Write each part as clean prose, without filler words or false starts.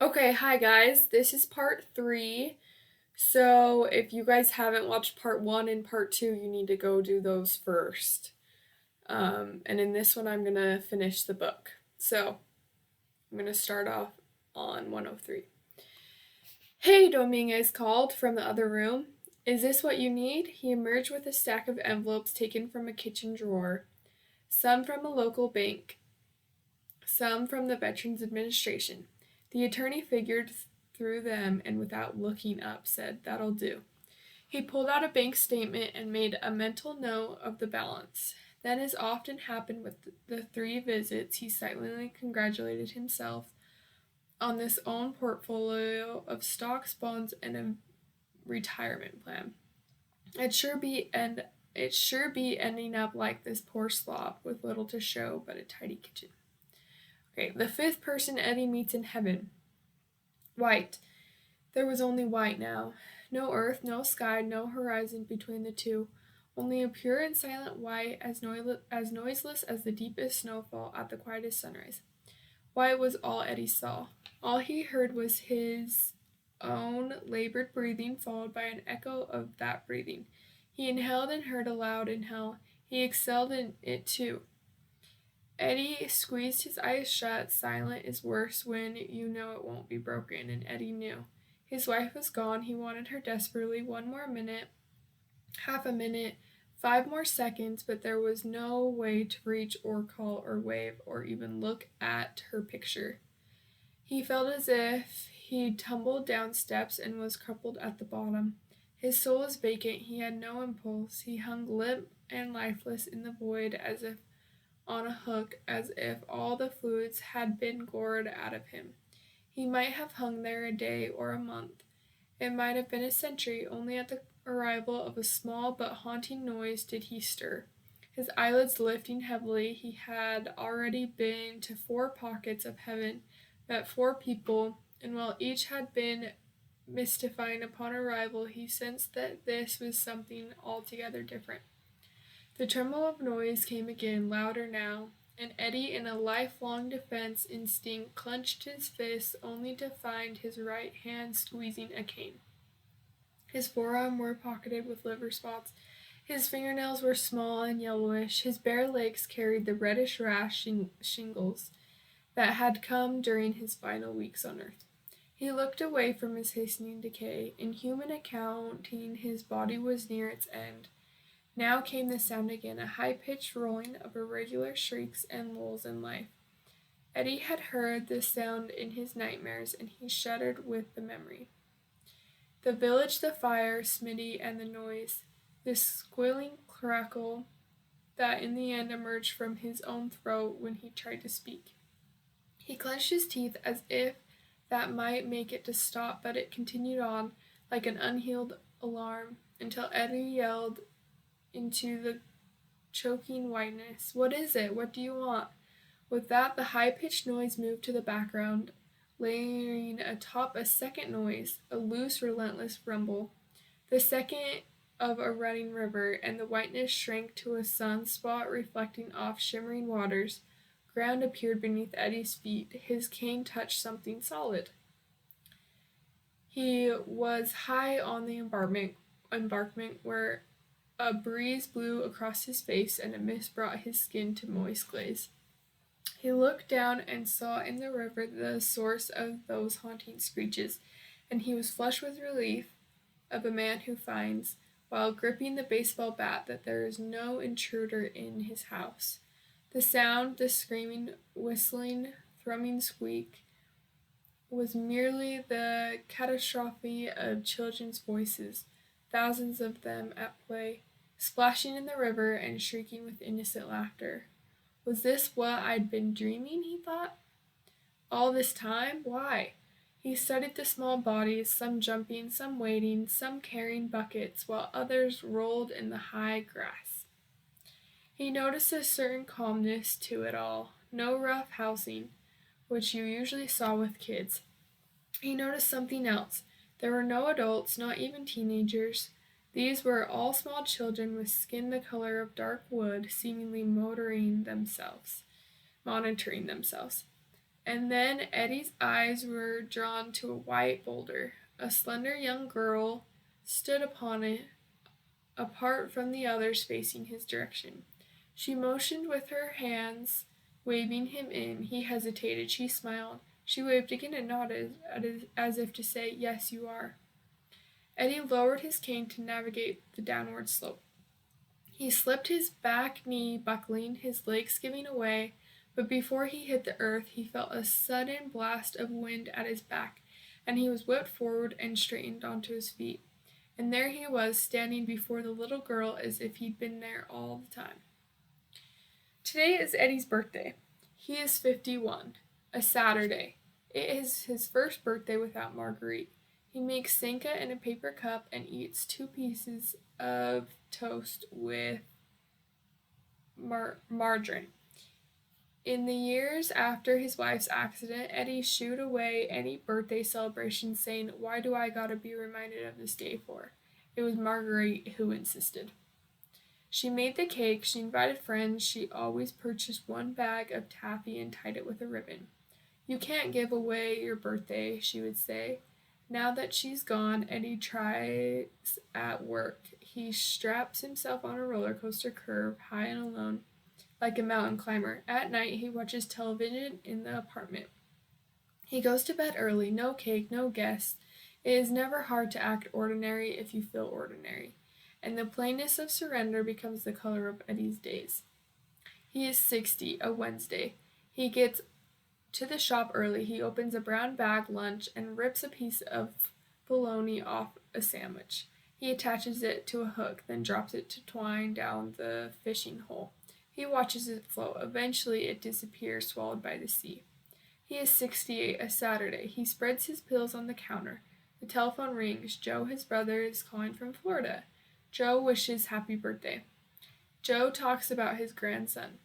Okay, hi guys. This is part three. So, if you guys haven't watched part one and part two, you need to go do those first. And in this one, I'm gonna finish the book. So, I'm gonna start off on 103. Hey, Dominguez called from the other room. Is this what you need? He emerged with a stack of envelopes taken from a kitchen drawer, some from a local bank, some from the Veterans Administration. The attorney figured through them and without looking up said, "That'll do." He pulled out a bank statement and made a mental note of the balance. Then, as often happened with the three visits, he silently congratulated himself on this own portfolio of stocks, bonds, and a retirement plan. It sure be and it sure be ending up like this poor slob with little to show but a tidy kitchen. Okay, the fifth person Eddie meets in heaven. White. There was only white now. No earth, no sky, no horizon between the two. Only a pure and silent white, as noiseless as the deepest snowfall at the quietest sunrise. White was all Eddie saw. All he heard was his own labored breathing, followed by an echo of that breathing. He inhaled and heard a loud inhale. He exhaled in it too. Eddie squeezed his eyes shut. Silent is worse when you know it won't be broken, and Eddie knew. His wife was gone. He wanted her desperately. One more minute, half a minute, 5 more seconds, but there was no way to reach or call or wave or even look at her picture. He felt as if he'd tumbled down steps and was crumpled at the bottom. His soul was vacant. He had no impulse. He hung limp and lifeless in the void as if on a hook, as if all the fluids had been gored out of him. He might have hung there a day or a month. It might have been a century. Only at the arrival of a small but haunting noise did he stir. His eyelids lifting heavily, he had already been to 4 pockets of heaven, met 4 people, and while each had been mystifying upon arrival, he sensed that this was something altogether different. The tremble of noise came again, louder now, and Eddie, in a lifelong defense instinct, clenched his fists only to find his right hand squeezing a cane. His forearms were pocketed with liver spots. His fingernails were small and yellowish. His bare legs carried the reddish rash shingles that had come during his final weeks on earth. He looked away from his hastening decay. In human accounting, his body was near its end. Now came the sound again, a high-pitched rolling of irregular shrieks and lulls in life. Eddie had heard this sound in his nightmares, and he shuddered with the memory. The village, the fire, Smitty, and the noise, this squealing crackle that in the end emerged from his own throat when he tried to speak. He clenched his teeth as if that might make it to stop, but it continued on like an unhealed alarm until Eddie yelled into the choking whiteness. "What is it? What do you want?" With that, the high pitched noise moved to the background, layering atop a second noise, a loose, relentless rumble, the second of a running river, and the whiteness shrank to a sunspot reflecting off shimmering waters. Ground appeared beneath Eddie's feet. His cane touched something solid. He was high on the embankment where a breeze blew across his face and a mist brought his skin to moist glaze. He looked down and saw in the river the source of those haunting screeches, and he was flushed with relief of a man who finds, while gripping the baseball bat, that there is no intruder in his house. The sound, the screaming, whistling, thrumming squeak, was merely the catastrophe of children's voices, thousands of them at play, splashing in the river and shrieking with innocent laughter. Was this what I'd been dreaming, he thought, all this time? Why? He studied the small bodies, some jumping, some wading, some carrying buckets, while others rolled in the high grass. He noticed a certain calmness to it all, no rough housing, which you usually saw with kids. He noticed something else. There were no adults, not even teenagers. These were all small children with skin the color of dark wood, seemingly monitoring themselves. And then Eddie's eyes were drawn to a white boulder. A slender young girl stood upon it, apart from the others facing his direction. She motioned with her hands, waving him in. He hesitated. She smiled. She waved again and nodded, as if to say, "Yes, you are." Eddie lowered his cane to navigate the downward slope. He slipped, his back knee buckling, his legs giving away, but before he hit the earth he felt a sudden blast of wind at his back, and he was whipped forward and straightened onto his feet. And there he was, standing before the little girl as if he'd been there all the time. Today is Eddie's birthday. He is 51, a Saturday. It is his first birthday without Marguerite. He makes Sanka in a paper cup and eats 2 pieces of toast with margarine. In the years after his wife's accident, Eddie shooed away any birthday celebration, saying, "Why do I gotta be reminded of this day for?" It was Marguerite who insisted. She made the cake, she invited friends, she always purchased 1 bag of taffy and tied it with a ribbon. "You can't give away your birthday," she would say. Now that she's gone, Eddie tries at work. He straps himself on a roller coaster curve, high and alone, like a mountain climber. At night, he watches television in the apartment. He goes to bed early, no cake, no guests. It is never hard to act ordinary if you feel ordinary, and the plainness of surrender becomes the color of Eddie's days. He is 60, a Wednesday. He gets to the shop early. He opens a brown bag lunch and rips a piece of bologna off a sandwich. He attaches it to a hook, then drops it to twine down the fishing hole. He watches it float. Eventually it disappears, swallowed by the sea. He is 68, a Saturday. He spreads his pills on the counter. The telephone rings. Joe, his brother, is calling from Florida. Joe wishes happy birthday. Joe talks about his grandson.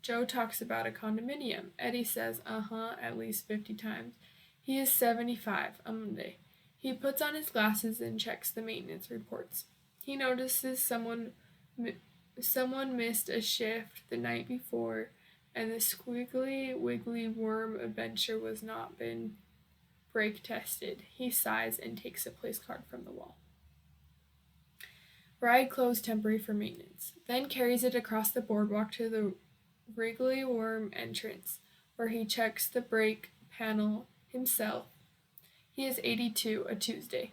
Joe talks about a condominium. Eddie says, at least 50 times. He is 75, a Monday. He puts on his glasses and checks the maintenance reports. He notices someone missed a shift the night before, and the squiggly wiggly worm adventure was not been brake tested. He sighs and takes a place card from the wall. Ride closed temporary for maintenance, then carries it across the boardwalk to the Wrigley Worm entrance, where he checks the brake panel himself. He is 82, a Tuesday.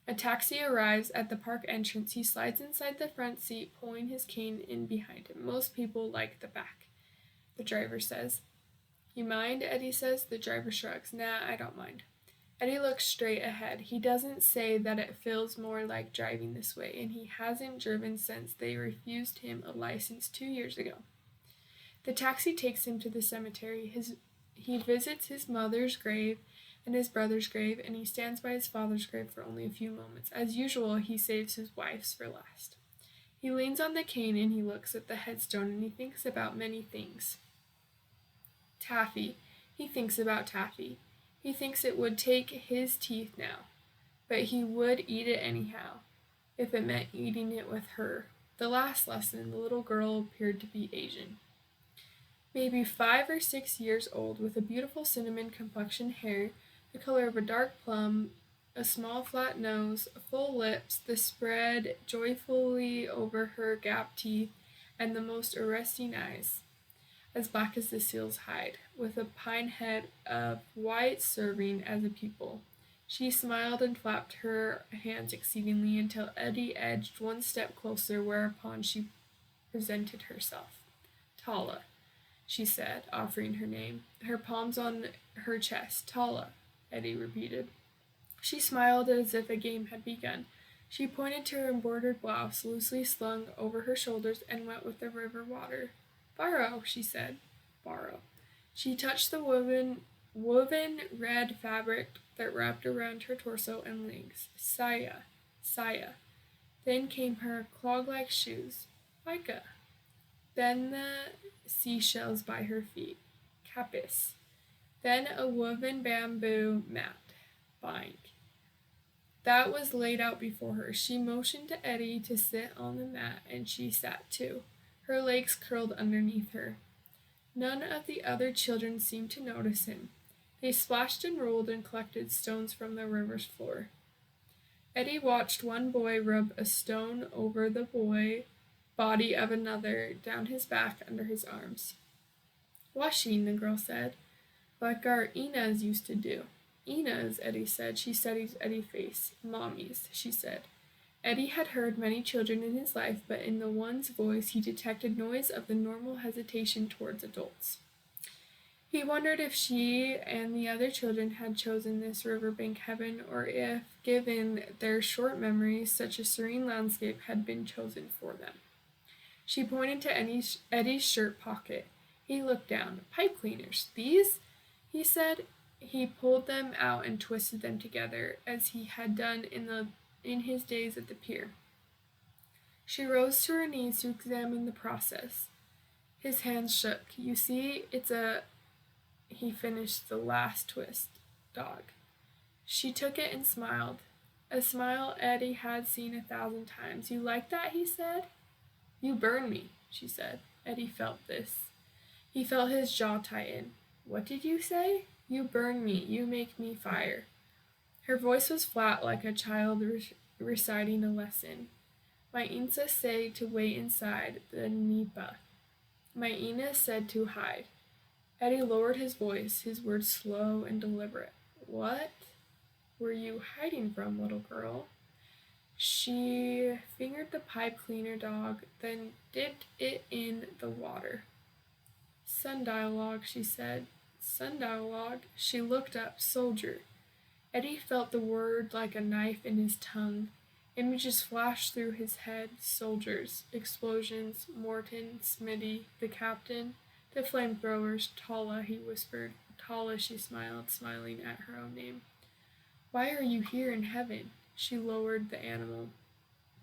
A taxi arrives at the park entrance. He slides inside the front seat, pulling his cane in behind him. Most people like the back, the driver says. "You mind?" Eddie says. The driver shrugs. "Nah, I don't mind." Eddie looks straight ahead. He doesn't say that it feels more like driving this way, and he hasn't driven since they refused him a license 2 years ago. The taxi takes him to the cemetery. He visits his mother's grave and his brother's grave, and he stands by his father's grave for only a few moments. As usual, he saves his wife's for last. He leans on the cane and he looks at the headstone, and he thinks about many things. Taffy. He thinks about taffy. He thinks it would take his teeth now, but he would eat it anyhow, if it meant eating it with her. The last lesson, the little girl appeared to be Asian. Maybe 5 or 6 years old, with a beautiful cinnamon complexion hair, the color of a dark plum, a small flat nose, full lips, the spread joyfully over her gap teeth, and the most arresting eyes, as black as the seal's hide, with a pine head of white serving as a pupil. She smiled and flapped her hands exceedingly until Eddie edged 1 step closer, whereupon she presented herself. "Tala," she said, offering her name, her palms on her chest. "Tala," Eddie repeated. She smiled as if a game had begun. She pointed to her embroidered blouse, loosely slung over her shoulders, and went with the river water. "Borrow," she said. "Borrow." She touched the woven red fabric that wrapped around her torso and legs. "Saya, Saya." Then came her clog-like shoes. "Micah." Then the seashells by her feet. "Kapis." Then a woven bamboo mat. "Bind." That was laid out before her. She motioned to Eddie to sit on the mat, and she sat too, her legs curled underneath her. None of the other children seemed to notice him. They splashed and rolled and collected stones from the river's floor. Eddie watched one boy rub a stone over the body of another, down his back, under his arms. "Washing," the girl said, "like our Inez used to do." "Inez," Eddie said. She studied Eddie's face. "Mommies," she said. Eddie had heard many children in his life, but in the one's voice he detected noise of the normal hesitation towards adults. He wondered if she and the other children had chosen this riverbank heaven, or if, given their short memories, such a serene landscape had been chosen for them. She pointed to Eddie's shirt pocket. He looked down. "Pipe cleaners. These?" he said. He pulled them out and twisted them together, as he had done in his days at the pier. She rose to her knees to examine the process. His hands shook. "You see, he finished the last twist, dog." She took it and smiled. A smile Eddie had seen 1,000 times. "You like that?" he said. "You burn me," she said. Eddie felt this. He felt his jaw tighten. "What did you say?" "You burn me. You make me fire." Her voice was flat, like a child reciting a lesson. "My Insa say to wait inside the nipa. My Ina said to hide." Eddie lowered his voice, his words slow and deliberate. "What were you hiding from, little girl?" She fingered the pipe cleaner, dog, then dipped it in the water. "Sundialogue," she said. "Sundialogue." She looked up. "Soldier." Eddie felt the word like a knife in his tongue. Images flashed through his head. Soldiers, explosions, Morton, Smitty, the captain, the flamethrowers. "Tala," he whispered. "Tala," she smiled, smiling at her own name. "Why are you here in heaven?" She lowered the animal.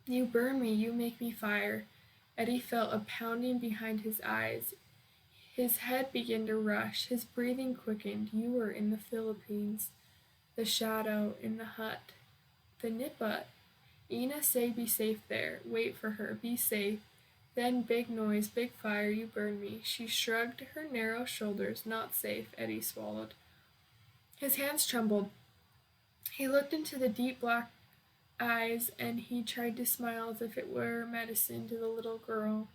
"You burn me, you make me fire." Eddie felt a pounding behind his eyes. His head began to rush. His breathing quickened. "You were in the Philippines." "The shadow, in the hut." "The nipa." "Ina say be safe there. Wait for her. Be safe." Then big noise, big fire, you burn me. She shrugged her narrow shoulders. "Not safe," Eddie swallowed. His hands trembled. He looked into the deep black eyes, and he tried to smile as if it were medicine to the little girl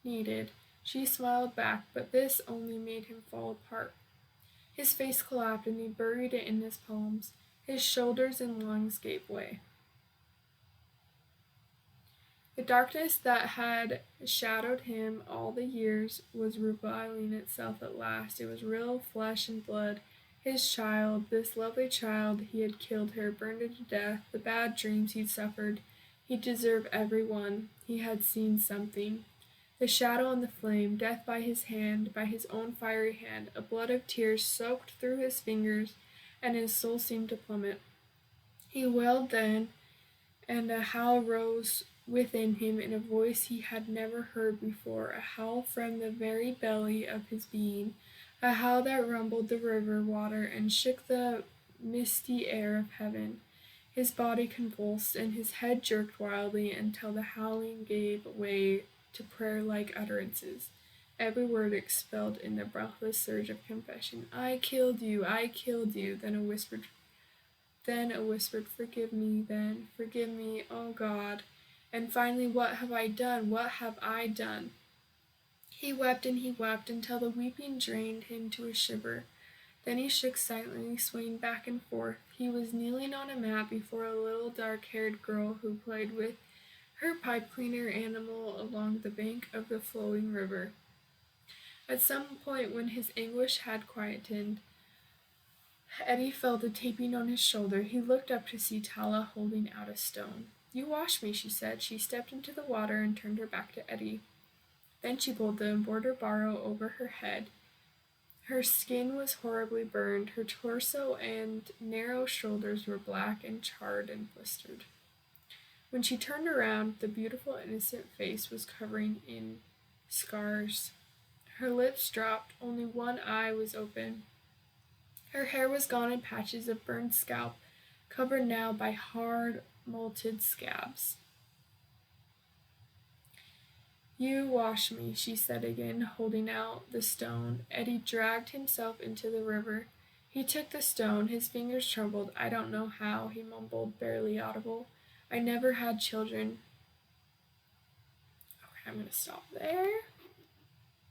needed. She smiled back, but this only made him fall apart. His face collapsed, and he buried it in his palms. His shoulders and lungs gave way. The darkness that had shadowed him all the years was revealing itself at last. It was real flesh and blood. His child, this lovely child, he had killed her, burned her to death. The bad dreams he'd suffered, he deserved every one. He had seen something. The shadow and the flame, death by his hand, by his own fiery hand, a blood of tears soaked through his fingers, and his soul seemed to plummet. He wailed then, and a howl rose within him in a voice he had never heard before, a howl from the very belly of his being, a howl that rumbled the river water and shook the misty air of heaven. His body convulsed, and his head jerked wildly until the howling gave way to prayer-like utterances, every word expelled in the breathless surge of confession. "I killed you, I killed you." Then a whispered, "Forgive me, then, forgive me, oh God." And finally, "What have I done? What have I done?" He wept and he wept until the weeping drained him to a shiver. Then he shook silently, swaying back and forth. He was kneeling on a mat before a little dark-haired girl who played with her pipe cleaner animal along the bank of the flowing river. At some point when his anguish had quietened, Eddie felt a tapping on his shoulder. He looked up to see Tala holding out a stone. "You wash me," she said. She stepped into the water and turned her back to Eddie. Then she pulled the embroidered barrow over her head. Her skin was horribly burned. Her torso and narrow shoulders were black and charred and blistered. When she turned around, the beautiful, innocent face was covered in scars. Her lips dropped. Only one eye was open. Her hair was gone in patches of burned scalp, covered now by hard, molted scabs. You wash me, she said again, holding out the stone. Eddie dragged himself into the river. He took the stone. His fingers trembled. I don't know how, he mumbled, barely audible. I never had children. Okay, I'm going to stop there.